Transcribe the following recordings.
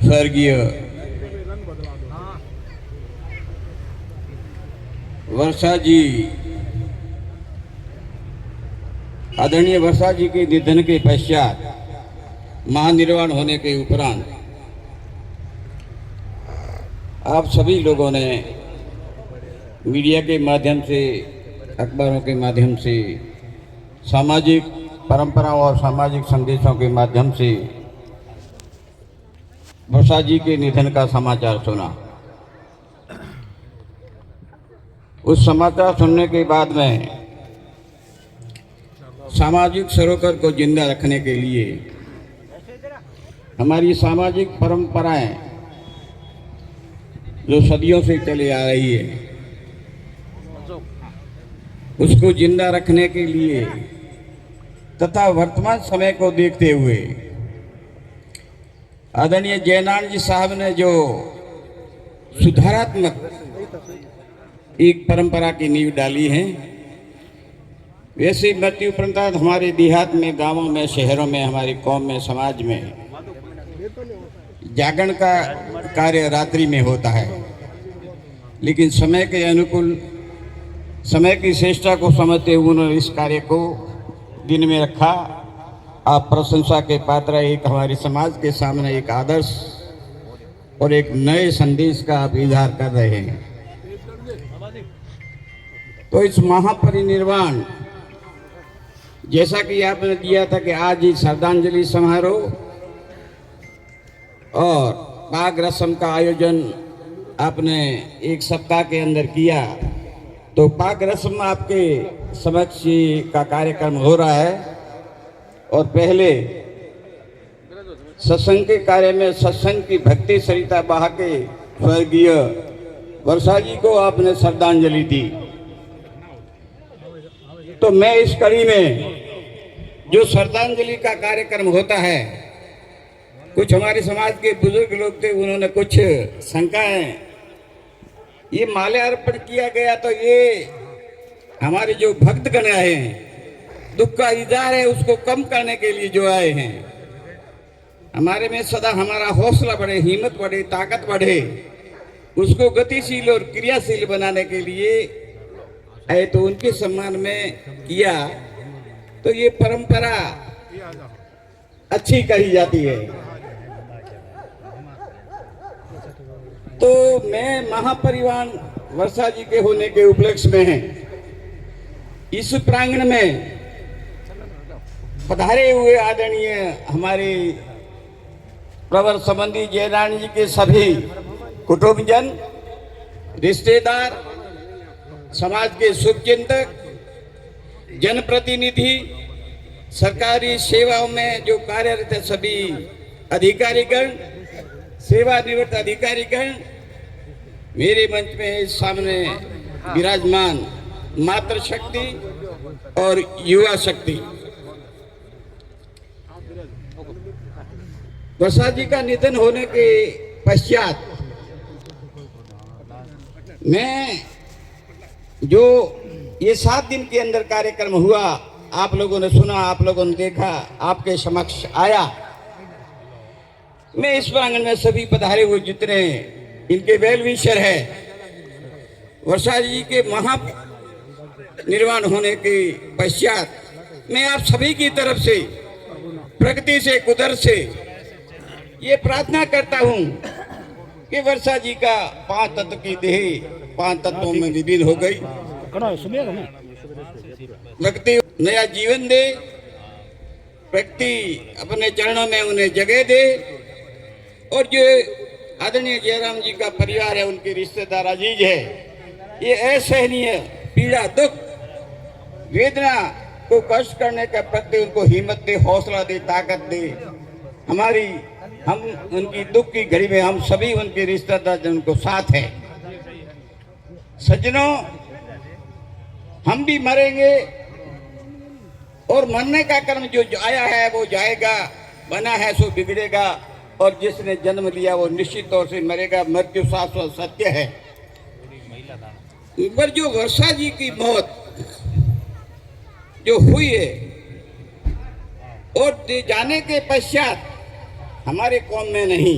स्वर्गीय वर्षा जी, आदरणीय वर्षा जी के निधन के पश्चात महानिर्वाण होने के उपरांत आप सभी लोगों ने मीडिया के माध्यम से, अखबारों के माध्यम से, सामाजिक परंपराओं और सामाजिक संदेशों के माध्यम से वर्षा जी के निधन का समाचार सुना। उस समाचार सुनने के बाद में सामाजिक सरोकार को जिंदा रखने के लिए हमारी सामाजिक परंपराएं जो सदियों से चली आ रही है, उसको जिंदा रखने के लिए तथा वर्तमान समय को देखते हुए आदरणीय जयनारायण जी साहब ने जो सुधारात्मक एक परंपरा की नींव डाली है, वैसे मृत्यु उपरांत हमारे देहात में, गांवों में, शहरों में, हमारी कौम में, समाज में जागरण का कार्य रात्रि में होता है। लेकिन समय के अनुकूल, समय की श्रेष्ठता को समझते हुए उन्होंने इस कार्य को दिन में रखा। आप प्रशंसा के पात्र, एक हमारे समाज के सामने एक आदर्श और एक नए संदेश का आप इजहार कर रहे हैं। तो इस महापरिनिर्वाण, जैसा कि आपने दिया था कि आज ही श्रद्धांजलि समारोह और पाग रस्म का आयोजन आपने एक सप्ताह के अंदर किया, तो पाग रस्म आपके समक्ष का कार्यक्रम हो रहा है। और पहले सत्संग के कार्य में सत्संग की भक्ति सरिता बहा के स्वर्गीय वर्षा जी को आपने श्रद्धांजलि दी। तो मैं इस कड़ी में जो श्रद्धांजलि का कार्यक्रम होता है, कुछ हमारे समाज के बुजुर्ग लोग थे, उन्होंने कुछ शंकाएं, ये माल्यार्पण किया गया तो ये हमारे जो भक्तगण आए हैं, दुख का इजहार है, उसको कम करने के लिए जो आए हैं, हमारे में सदा हमारा हौसला बढ़े, हिम्मत बढ़े, ताकत बढ़े, उसको गतिशील और क्रियाशील बनाने के लिए आए, तो उनके सम्मान में किया। तो ये परंपरा अच्छी कही जाती है। तो मैं महापरिवार वर्षा जी के होने के उपलक्ष्य में है, इस प्रांगण में पधारे हुए आदरणीय हमारे प्रवर संबंधी जयनारायण जी के सभी कुटुंबजन, रिश्तेदार, समाज के शुभचिंतक, जनप्रतिनिधि, सरकारी सेवाओं में जो कार्यरत है सभी अधिकारीगण, सेवानिवृत्त अधिकारीगण, मेरे मंच में सामने विराजमान मातृशक्ति और युवा शक्ति। वर्षा जी का निधन होने के पश्चात मैं जो ये 7 दिन के अंदर कार्यक्रम हुआ, आप लोगों ने सुना, आप लोगों ने देखा, आपके समक्ष आया। मैं इस प्रांगण में सभी पधारे हुए जितने इनके वेल विशर है, वर्षा जी के महा निर्वाण होने के पश्चात मैं आप सभी की तरफ से, प्रकृति से, कुदरत से ये प्रार्थना करता हूं कि वर्षा जी का 5 तत्व की देह 5 तत्वों में विलीन हो गई, प्रकृति नया जीवन दे, प्रकृति अपने चरणों में उन्हें जगह दे, और जो आदरणीय जयराम जी का परिवार है, उनके रिश्तेदार अजीज है, ये असहनीय पीड़ा, दुख, वेदना को कष्ट करने के प्रति उनको हिम्मत दे, हौसला दे, ताकत दे। हम उनकी दुख की घड़ी में हम सभी उनके रिश्तेदार उनको साथ है। सज्जनों, हम भी मरेंगे और मरने का कर्म जो आया है वो जाएगा, बना है सो बिगड़ेगा, और जिसने जन्म लिया वो निश्चित तौर से मरेगा। मृत्यु शाश्वत सत्य है। पर जो वर्षा जी की मौत जो हुई है, और जाने के पश्चात हमारे कौम में नहीं,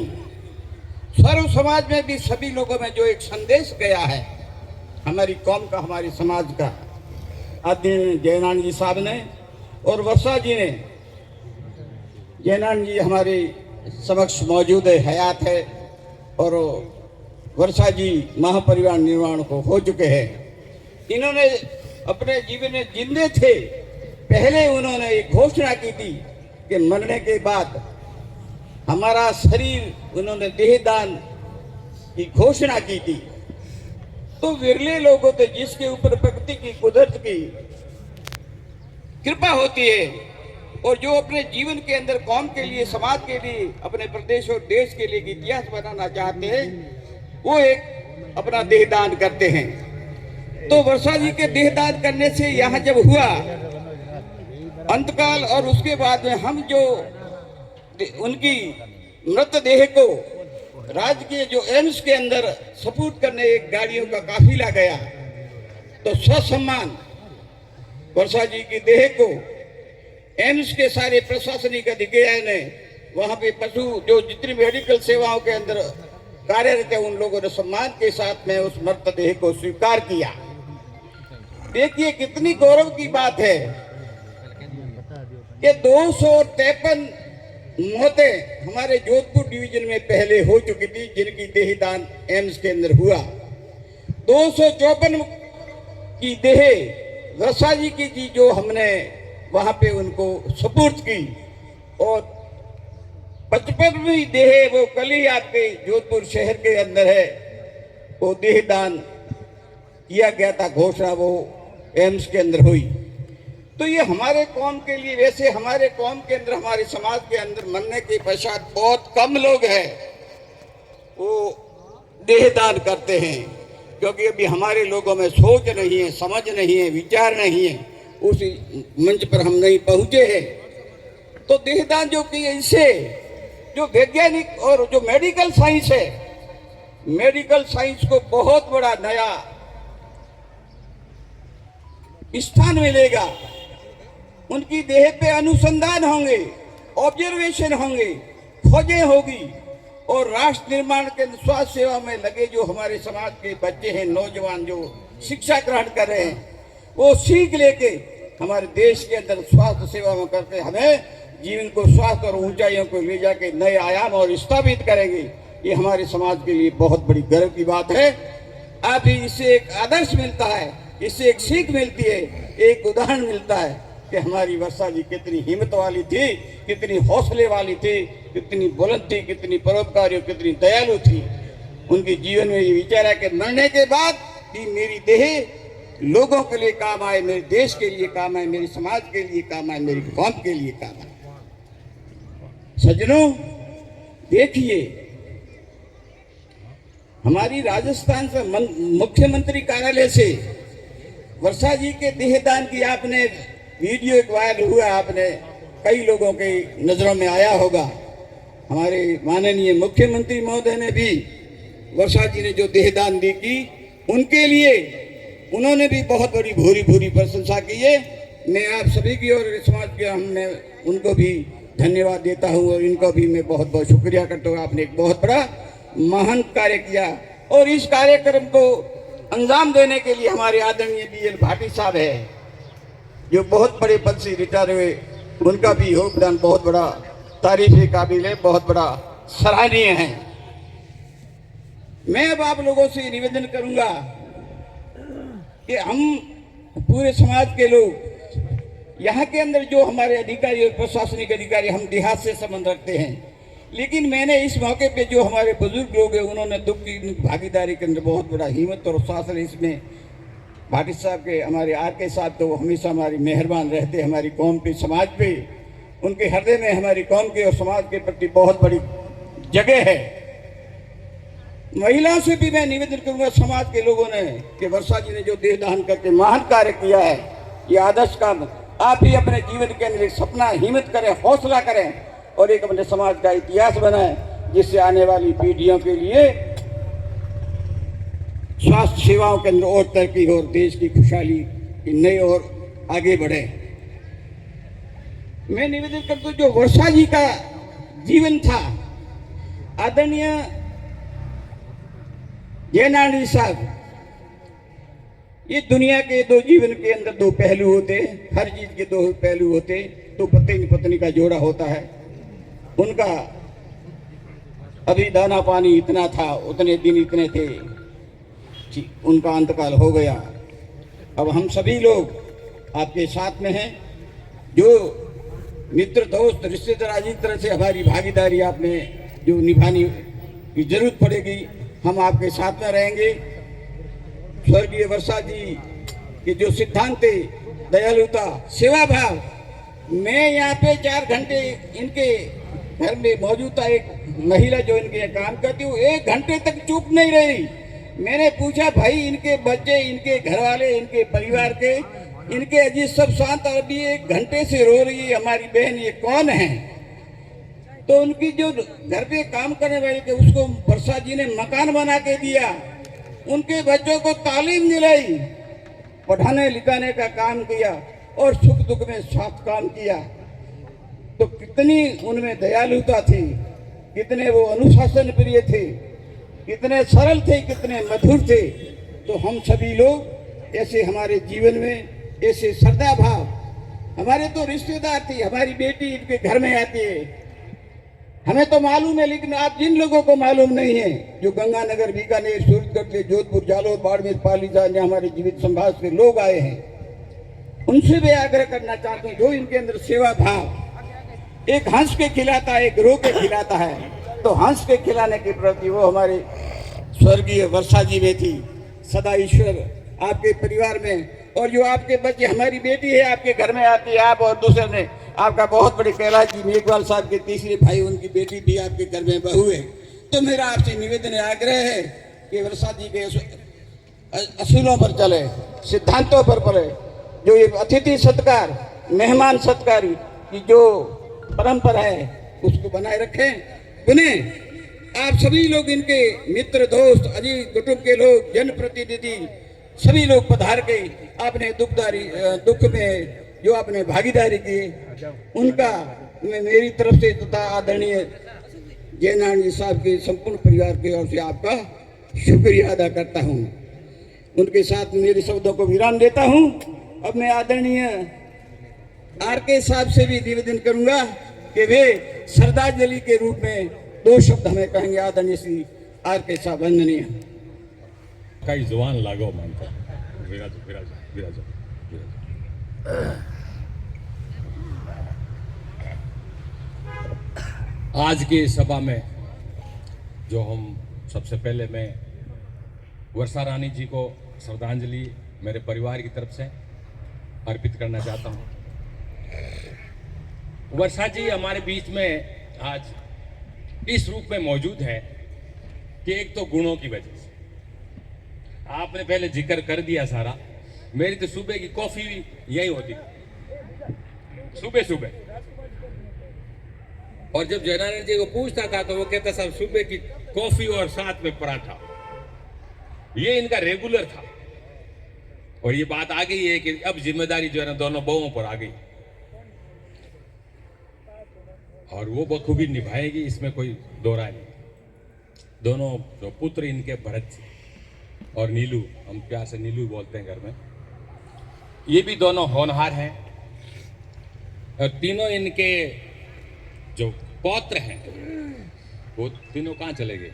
सर्व समाज में भी सभी लोगों में जो एक संदेश गया है हमारी कौम का, हमारी समाज का, आदरणीय जयनारायण जी साहब ने और वर्षा जी ने। जयनारायण जी हमारे समक्ष मौजूद है, हयात है, और वर्षा जी महापरिवार निर्माण को हो चुके हैं। इन्होंने अपने जीवन में जिंदे थे पहले उन्होंने एक घोषणा की थी कि मरने के बाद हमारा शरीर, उन्होंने देहदान की घोषणा की थी। तो विरले लोग होते जिसके ऊपर प्रकृति की, कुदरत की कृपा होती है और जो अपने जीवन के अंदर कौम के लिए, समाज के लिए, अपने प्रदेश और देश के लिए इतिहास बनाना चाहते हैं, वो एक अपना देहदान करते हैं। तो वर्षा जी के देहदान करने से यहाँ जब हुआ अंतकाल, और उसके बाद में हम जो उनकी मृतदेह को राजकीय जो एम्स के अंदर सपूर्द करने एक गाड़ियों का काफिला गया, तो ससम्मान वर्षा जी की देह को एम्स के सारे प्रशासनिक अधिकारियों ने, वहां पे पशु जो जितनी मेडिकल सेवाओं के अंदर कार्यरत है, उन लोगों ने सम्मान के साथ में उस मृतदेह को स्वीकार किया। देखिए कितनी गौरव की बात है कि 253 मौतें हमारे जोधपुर डिवीजन में पहले हो चुकी थी जिनकी देहदान एम्स के अंदर हुआ। 254 की देह वर्षा जी की थी जो हमने वहां पे उनको सपुर्द की, और 55वीं देह वो कल ही आपके जोधपुर शहर के अंदर है, वो देहदान किया गया था, घोषणा वो एम्स के अंदर हुई। तो ये हमारे कौम के लिए, वैसे हमारे कौम के अंदर, हमारे समाज के अंदर मरने के पश्चात बहुत कम लोग हैं वो देहदान करते हैं, क्योंकि अभी हमारे लोगों में सोच नहीं है, समझ नहीं है, विचार नहीं है, उस मंच पर हम नहीं पहुंचे हैं। तो देहदान जो कि इससे जो वैज्ञानिक और जो मेडिकल साइंस है, मेडिकल साइंस को बहुत बड़ा नया स्थान मिलेगा। उनकी देह पे अनुसंधान होंगे, ऑब्जर्वेशन होंगे, खोजें होगी, और राष्ट्र निर्माण के स्वास्थ्य सेवा में लगे जो हमारे समाज के बच्चे हैं, नौजवान जो शिक्षा ग्रहण कर रहे हैं, वो सीख लेके हमारे देश के अंदर स्वास्थ्य सेवा में करके हमें जीवन को, स्वास्थ्य और ऊंचाइयों को ले जाके नए आयाम और स्थापित करेंगे। ये हमारे समाज के लिए बहुत बड़ी गर्व की बात है। अभी इससे एक आदर्श मिलता है, इससे एक सीख मिलती है, एक उदाहरण मिलता है कि हमारी वर्षा जी कितनी हिम्मत वाली थी, कितनी हौसले वाली थी, कितनी बुलंद थी, कितनी परोपकारी, कितनी दयालु थी। उनके जीवन में ये विचार है कि मरने के बाद भी मेरी देह लोगों के लिए काम आए, मेरे देश के लिए काम आए, मेरे समाज के लिए काम आए, मेरी कौम के लिए काम आए। सज्जनों देखिए, हमारी राजस्थान से मुख्यमंत्री कार्यालय से वर्षा जी के देहदान की आपने वीडियो एक वायरल हुआ, आपने कई लोगों के नजरों में आया होगा। हमारे माननीय मुख्यमंत्री महोदय ने भी वर्षा जी ने जो देहदान दी की, उनके लिए उन्होंने भी बहुत बड़ी भूरी भूरी प्रशंसा की है। मैं आप सभी की और समाज के हमने उनको भी धन्यवाद देता हूँ, और इनको भी मैं बहुत बहुत शुक्रिया करता हूँ। आपने एक बहुत बड़ा महान कार्य किया, और इस कार्यक्रम को अंजाम देने के लिए हमारे आदरणीय BL भाटी साहब है, जो बहुत बड़े पद से रिटायर हुए, उनका भी योगदान बहुत बड़ा तारीफ के काबिल है, बहुत बड़ा सराहनीय है। मैं अब आप लोगों से निवेदन करूंगा कि हम पूरे समाज के लोग यहाँ के अंदर जो हमारे अधिकारी और प्रशासनिक अधिकारी, हम देहात से संबंध रखते हैं, लेकिन मैंने इस मौके पे जो हमारे बुजुर्ग लोग हैं उन्होंने दुख की भागीदारी के अंदर बहुत बड़ा हिम्मत और शासन, इसमें भाटी साहब के, हमारे RK साहब तो हमेशा हमारी मेहरबान रहते, हमारी कौम पे, समाज पे, उनके हृदय में हमारी कौम के और समाज के प्रति बहुत बड़ी जगह है। महिलाओं से भी मैं निवेदन करूंगा, समाज के लोगों ने, कि वर्षा जी ने जो देहदान करके महान कार्य किया है, ये आदर्श काम आप भी अपने जीवन के अंदर एक सपना, हिम्मत करें, हौसला करें, और एक अपने समाज का इतिहास बनाएं, जिससे आने वाली पीढ़ियों के लिए स्वास्थ्य सेवाओं के अंदर और तरक्की हो और देश की खुशहाली की नई और आगे बढ़े। मैं निवेदन करता हूँ, जो वर्षा जी का जीवन था, आदरणीय जयनारायण साहब, ये दुनिया के दो जीवन के अंदर दो पहलू होते हैं, हर चीज के दो पहलू होते, तो पत्नी पत्नी का जोड़ा होता है। उनका अभी दाना पानी इतना था, उतने दिन इतने थे, उनका अंतकाल हो गया। अब हम सभी लोग आपके साथ में हैं। जो मित्र दोस्त रिश्तेदार जिस तरह से हमारी भागीदारी आपने जो निभानी की जरूरत पड़ेगी, हम आपके साथ में रहेंगे। स्वर्गीय वर्षा जी के जो सिद्धांत थे, दयालुता, सेवा भाव, मैं यहाँ पे 4 घंटे इनके घर में मौजूद था। एक महिला जो इनके यहाँ काम करती, वो 1 घंटे तक चुप नहीं रही। मैंने पूछा, भाई इनके बच्चे, इनके घर वाले, इनके परिवार के, इनके अजीज सब शांत, और अभी 1 घंटे से रो रही है हमारी बहन, ये कौन है? तो उनकी जो घर पे काम करने वाले थे, उसको वर्षा जी ने मकान बना के दिया, उनके बच्चों को तालीम दिलाई, पढ़ाने लिखाने का काम किया और सुख दुख में साथ काम किया। तो कितनी उनमें दयालुता थी, कितने वो अनुशासन प्रिय थे, कितने सरल थे, कितने मधुर थे। तो हम सभी लोग ऐसे हमारे जीवन में ऐसे श्रद्धा भाव, हमारे तो रिश्तेदार थी, हमारी बेटी इनके घर में आती है, हमें तो मालूम है, लेकिन आप जिन लोगों को मालूम नहीं है, जो गंगानगर, बीकानेर, सूरजगढ़ से, जोधपुर, जालोर, बाड़मेर, पालीताल हमारे जीवित संभाग से लोग आए हैं, उनसे भी आग्रह करना चाहते हैं, जो इनके अंदर सेवा भाव, एक हंस के खिलाता है, एक रो के खिलाता है, तो हंस के खिलाने के प्रति वो हमारे स्वर्गीय वर्षा जी में थी। सदा ईश्वर आपके परिवार में, और जो आपके बच्चे, हमारी बेटी है आपके घर में आती है, आप और दूसरे ने, आपका बहुत बड़े कैलाश जी मेघवाल साहब के तीसरे भाई, उनकी बेटी भी आपके घर में बहू है। तो मेरा आपसे निवेदन है, आग्रह है कि वर्षा जी के असूलों पर चले, सिद्धांतों पर पड़े, जो ये अतिथि सत्कार, मेहमान सत्कार की जो परंपरा है, उसको बनाए रखें। पुनः आप सभी लोग, इनके मित्र दोस्त, अजीज कुटुंब के लोग, जनप्रतिनिधि, सभी लोग पधार के आपने दुख में जो आपने भागीदारी की, उनका मैं मेरी तरफ से तथा आदरणीय जयनारायण जी साहब के संपूर्ण परिवार की ओर से आपका शुक्रिया अदा करता हूँ। उनके साथ मेरे शब्दों को विराम देता हूँ। अब मैं आदरणीय RK साहब से भी निवेदन करूंगा कि वे श्रद्धांजलि के रूप में 2 शब्द हमें कहेंगे। आदरणीय श्री RK साहब, वंदनीय। कई जुबान लागो मानता, विराजो विराजो विराजो विराजो। आज की सभा में जो हम सबसे पहले मैं वर्षा रानी जी को श्रद्धांजलि मेरे परिवार की तरफ से अर्पित करना चाहता हूँ। वर्षा जी हमारे बीच में आज इस रूप में मौजूद है कि एक तो गुणों की वजह से, आपने पहले जिक्र कर दिया सारा। मेरी तो सुबह की कॉफी यही होती सुबह सुबह, और जब जयनारायण जी को पूछता था तो वो कहता साहब सुबह की कॉफी और साथ में पराठा, ये इनका रेगुलर था। और ये बात आ गई है कि अब जिम्मेदारी जो है ना दोनों बहुओं पर आ गई, और वो बखूबी निभाएगी, इसमें कोई दो राय नहीं। दोनों जो पुत्र इनके भरत और नीलू, हम प्यार से नीलू बोलते हैं घर में, ये भी दोनों होनहार हैं। और तीनों इनके जो पौत्र हैं वो तीनों कहाँ चले गए?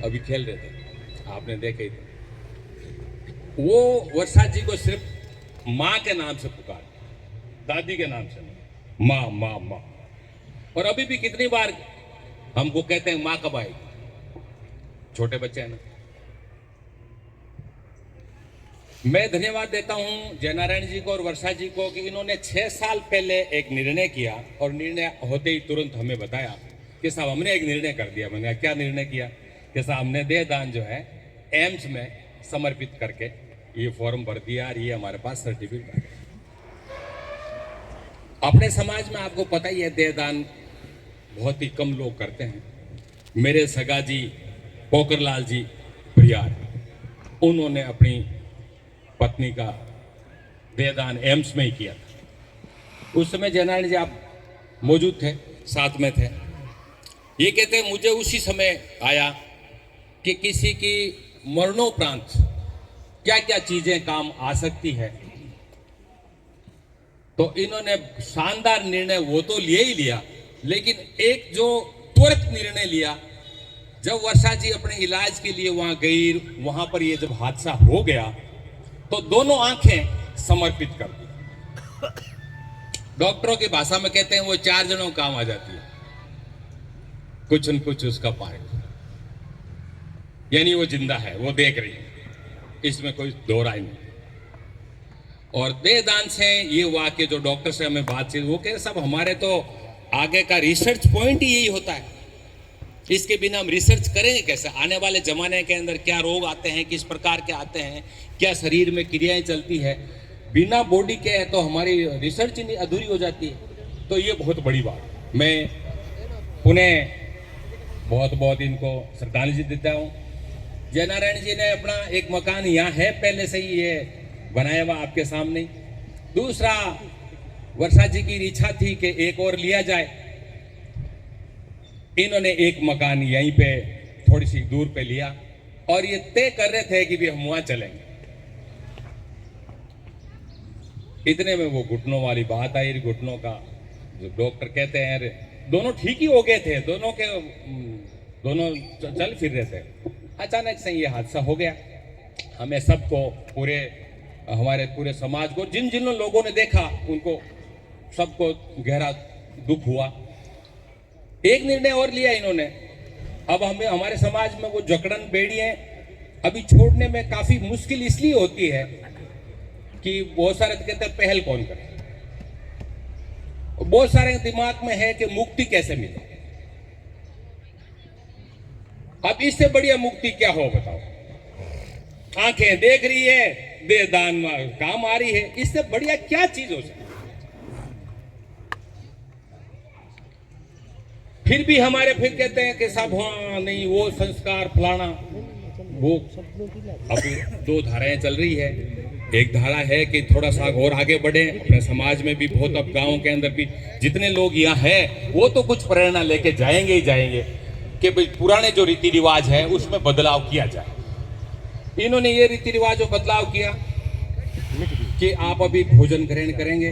अभी खेल रहे थे, आपने देखे ही थे। वो वर्षा जी को सिर्फ माँ के नाम से पुकार, दादी के नाम से, माँ माँ माँ। और अभी भी कितनी बार हमको कहते हैं माँ कब आएगी, छोटे बच्चे हैं ना। मैं धन्यवाद देता हूं जयनारायण जी को और वर्षा जी को कि इन्होंने 6 साल पहले एक निर्णय किया, और निर्णय होते ही तुरंत हमें बताया कि साहब हमने एक निर्णय कर दिया। मैंने क्या निर्णय किया कि साहब हमने देहदान जो है एम्स में समर्पित करके ये फॉर्म भर दिया, और ये हमारे पास सर्टिफिकेट आ गया। अपने समाज में आपको पता ही है देहदान बहुत ही कम लोग करते हैं। मेरे सगा जी पोकरलाल जी प्रियार, उन्होंने अपनी पत्नी का देहदान एम्स में ही किया था। उस समय जयनारायण जी आप मौजूद थे, साथ में थे। ये कहते हैं मुझे उसी समय आया कि किसी की मरणोपरांत क्या क्या चीजें काम आ सकती है, तो इन्होंने शानदार निर्णय वो तो लिया ही लिया, लेकिन एक जो त्वरित निर्णय लिया, जब वर्षा जी अपने इलाज के लिए वहां गई, वहां पर ये जब हादसा हो गया तो दोनों आंखें समर्पित कर दी। डॉक्टरों की भाषा में कहते हैं वो 4 जनों काम आ जाती है, कुछ न कुछ उसका पार्ट, यानी वो जिंदा है, वो देख रही है, इसमें कोई दो राय नहीं। और देहदान से ये वाक्य जो डॉक्टर से हमें बातचीत, वो कह सब हमारे तो आगे का रिसर्च पॉइंट ही यही होता है, इसके बिना हम रिसर्च करेंगे कैसे, आने वाले जमाने के अंदर क्या रोग आते हैं, किस प्रकार के आते हैं, क्या शरीर में क्रियाएं चलती है, बिना बॉडी के है तो हमारी रिसर्च ही अधूरी हो जाती है। तो ये बहुत बड़ी बात, मैं पुनः बहुत बहुत इनको श्रद्धांजलि देता हूँ। जयनारायण जी ने अपना एक मकान यहाँ है पहले से ही ये बनाया हुआ आपके सामने। दूसरा, वर्षा जी की इच्छा थी कि एक और लिया जाए, इन्होंने एक मकान यहीं पे थोड़ी सी दूर पे लिया और ये तय कर रहे थे कि भी हम वहां चलेंगे। इतने में वो घुटनों वाली बात आई, घुटनों का जो डॉक्टर कहते हैं, दोनों ठीक ही हो गए थे, दोनों चल फिर रहे थे, अचानक से ये हादसा हो गया। हमें सबको, हमारे पूरे समाज को, जिन जिन लोगों ने देखा उनको सबको गहरा दुख हुआ। एक निर्णय और लिया इन्होंने, अब हमारे समाज में वो जकड़न बेड़ियां अभी छोड़ने में काफी मुश्किल इसलिए होती है कि बहुत सारे कहते हैं पहल कौन करे, बहुत सारे दिमाग में है कि मुक्ति कैसे मिले। अब इससे बढ़िया मुक्ति क्या हो बताओ, आंखें देख रही है, देह दान में काम आ रही है, इससे बढ़िया क्या चीज हो सकती। फिर भी हमारे फिर कहते हैं कि साहब हाँ नहीं वो संस्कार फलाना, वो अभी 2 धाराएं चल रही है। एक धारा है कि थोड़ा सा और आगे बढ़े, अपने समाज में भी बहुत, अब गांव के अंदर भी जितने लोग यहाँ हैं वो तो कुछ प्रेरणा लेके जाएंगे ही जाएंगे कि भाई पुराने जो रीति रिवाज है उसमें बदलाव किया जाए। इन्होंने ये रीति रिवाज में बदलाव किया कि आप अभी भोजन ग्रहण करेंगे,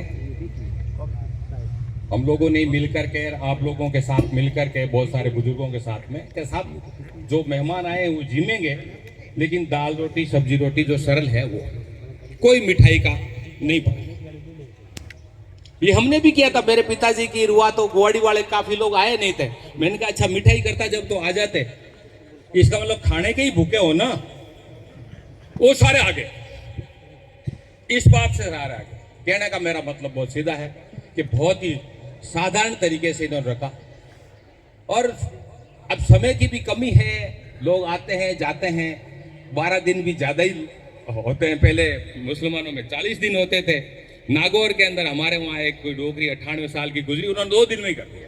हम लोगों ने मिलकर के, आप लोगों के साथ मिलकर के, बहुत सारे बुजुर्गों के साथ में के साथ जो मेहमान आए वो जिमेंगे, लेकिन दाल रोटी सब्जी रोटी जो सरल है वो, कोई मिठाई का नहीं पड़ा। ये हमने भी किया था, मेरे पिताजी की रुआ तो गुवाड़ी वाले काफी लोग आए नहीं थे, मैंने कहा अच्छा मिठाई करता जब तो आ जाते, इसका मतलब खाने के ही भूखे हो ना, वो सारे आ गए। इस बात से सारे आ गए। कहने का मेरा मतलब बहुत सीधा है कि बहुत ही साधारण तरीके से इन्होंने रखा। और अब समय की भी कमी है, लोग आते हैं जाते हैं, 12 दिन भी ज्यादा ही होते हैं, पहले मुसलमानों में 40 दिन होते थे। नागौर के अंदर हमारे वहाँ एक कोई डोगरी 98 साल की गुजरी, उन्होंने 2 दिन में ही कर दिया।